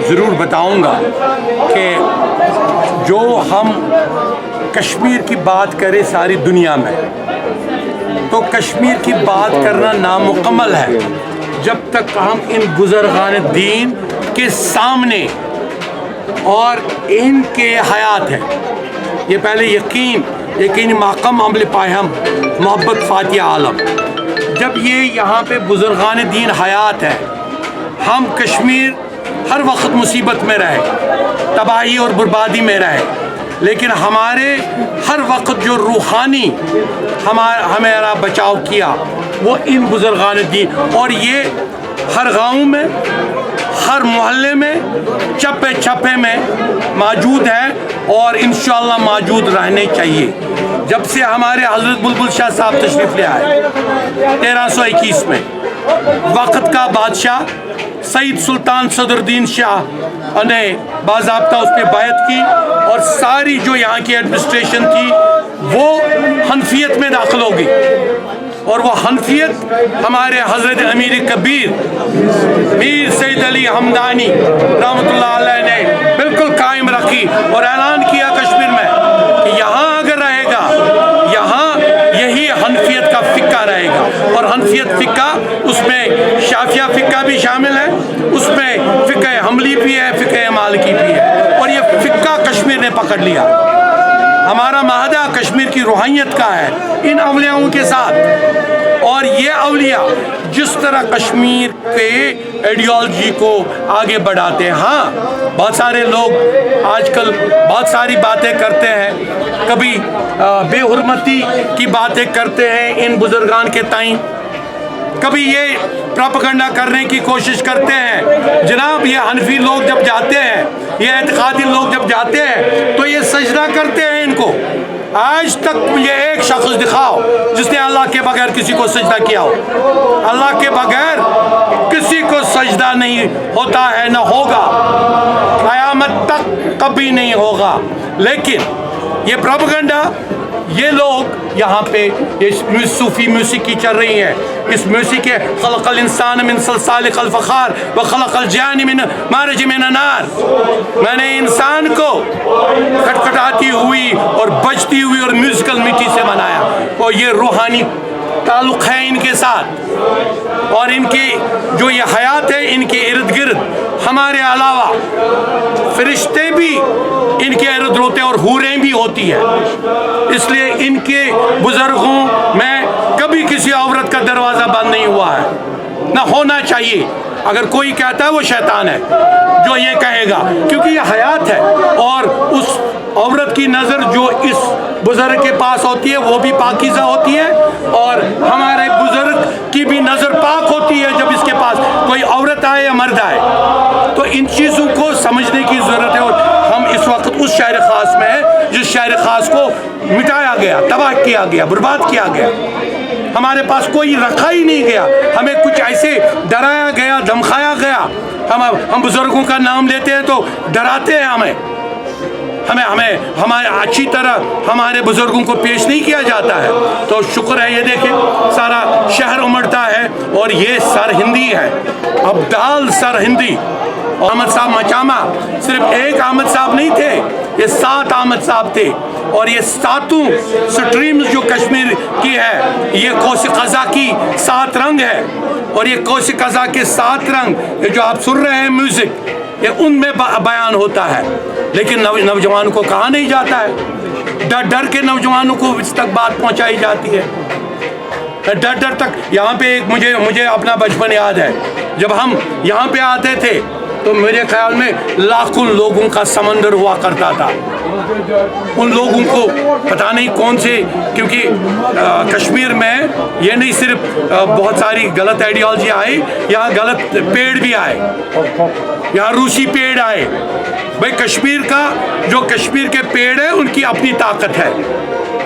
ضرور بتاؤں گا کہ جو ہم کشمیر کی بات کریں ساری دنیا میں تو کشمیر کی بات کرنا نامکمل ہے جب تک ہم ان بزرگان دین کے سامنے اور ان کے حیات ہے. یہ پہلے یقین ماقم عمل پائے ہم محبت فاتحہ عالم. جب یہ یہاں پہ بزرگان دین حیات ہے ہم کشمیر ہر وقت مصیبت میں رہے, تباہی اور بربادی میں رہے, لیکن ہمارے ہر وقت جو روحانی ہمارا بچاؤ کیا وہ ان بزرگان دین, اور یہ ہر گاؤں میں ہر محلے میں چپے چپے میں موجود ہے اور انشاءاللہ موجود رہنے چاہیے. جب سے ہمارے حضرت بلبل شاہ صاحب تشریف لے آئے 1321 میں, وقت کا بادشاہ سعید سلطان صدر الدین شاہ نے باضابطہ اس پہ بیعت کی اور ساری جو یہاں کی ایڈمنسٹریشن تھی وہ حنفیت میں داخل ہو گئی, اور وہ حنفیت ہمارے حضرت امیر کبیر میر سید علی حمدانی رحمۃ اللہ علیہ نے بالکل قائم رکھی اور اعلان کیا کشمیر میں کہ یہاں اگر رہے گا یہاں یہی حنفیت کا فقہ رہے گا, اور حنفیت فقہ اس میں شافعیہ فقہ بھی شامل ہے, اس میں فقہ حنبلی بھی ہے, فقہ مالکی بھی ہے, اور یہ فقہ کشمیر نے پکڑ لیا. ہمارا معاہدہ کشمیر کی روحانیت کا ہے ان اولیاؤں کے ساتھ, اور یہ اولیاء جس طرح کشمیر کے ایڈیالوجی کو آگے بڑھاتے ہیں. ہاں بہت سارے لوگ آج کل بہت ساری باتیں کرتے ہیں, کبھی بے حرمتی کی باتیں کرتے ہیں ان بزرگان کے تئیں, کبھی یہ پروپیگنڈا کرنے کی کوشش کرتے ہیں جناب یہ حنفی لوگ جب جاتے ہیں, یہ اعتقادی لوگ جب جاتے ہیں تو یہ سجدہ کرتے ہیں ان کو. آج تک مجھے ایک شخص دکھاؤ جس نے اللہ کے بغیر کسی کو سجدہ کیا ہو. اللہ کے بغیر کسی کو سجدہ نہیں ہوتا ہے, نہ ہوگا, قیامت تک کبھی نہیں ہوگا. لیکن یہ پروپیگنڈا یہ لوگ یہاں پہ یہ صوفی موسیقی چل رہی ہے, اس موسیقی خلق الانسان من صلصال کالفخار وخلق الجان من مارج من نار, میں نے انسان کو کھٹکھٹاتی ہوئی اور بجتی ہوئی اور میوزیکل مٹی سے بنایا, اور یہ روحانی تعلق ہے ان کے ساتھ, اور ان کی جو یہ حیات ہے ان کے ارد گرد ہمارے علاوہ فرشتے بھی ان کے ارد ہوتے ہیں اور حوریں بھی ہوتی ہیں. اس لیے ان کے بزرگوں میں کبھی کسی عورت کا دروازہ بند نہیں ہوا ہے, نہ ہونا چاہیے. اگر کوئی کہتا ہے وہ شیطان ہے جو یہ کہے گا, کیونکہ یہ حیات ہے, اور اس عورت کی نظر جو اس بزرگ کے پاس ہوتی ہے وہ بھی پاکیزہ ہوتی ہے, اور ہمارے بزرگ کی بھی نظر پاک ہوتی ہے جب اس کے پاس کوئی عورت آئے یا مرد آئے. تو ان چیزوں کو سمجھنے کی ضرورت ہے, اور ہم اس وقت اس شہر خاص میں ہیں جس شہر خاص کو مٹایا گیا, تباہ کیا گیا, برباد کیا گیا. ہمارے پاس کوئی رکھا ہی نہیں گیا, ہمیں کچھ ایسے ڈرایا گیا, دھمکایا گیا. ہم بزرگوں کا نام لیتے ہیں تو ڈراتے ہیں ہمیں ہمارے اچھی طرح ہمارے بزرگوں کو پیش نہیں کیا جاتا ہے. تو شکر ہے, یہ دیکھیں سارا شہر امڑتا ہے, اور یہ سرہندی ہے, ابدال سرہندی. احمد صاحب مچامہ صرف ایک احمد صاحب نہیں تھے, یہ 7 احمد صاحب تھے, اور یہ 7 سٹریمز جو کشمیر کی ہے یہ کوس قزا کی 7 رنگ ہے, اور یہ کوس قزا کے 7 رنگ یہ جو آپ سن رہے ہیں میوزک یہ ان میں بیان ہوتا ہے. لیکن نوجوانوں کو کہا نہیں جاتا ہے, ڈر کے نوجوانوں کو اس تک بات پہنچائی جاتی ہے, ڈر تک. یہاں پہ ایک مجھے اپنا بچپن یاد ہے, جب ہم یہاں پہ آتے تھے تو میرے خیال میں لاکھوں لوگوں کا سمندر ہوا کرتا تھا. ان لوگوں کو پتہ نہیں کون سے, کیونکہ کشمیر میں یہ نہیں صرف بہت ساری غلط آئیڈیالوجی آئی, یہاں غلط پیڑ بھی آئے, یہاں روسی پیڑ آئے. بھائی کشمیر کا جو کشمیر کے پیڑ ہے ان کی اپنی طاقت ہے,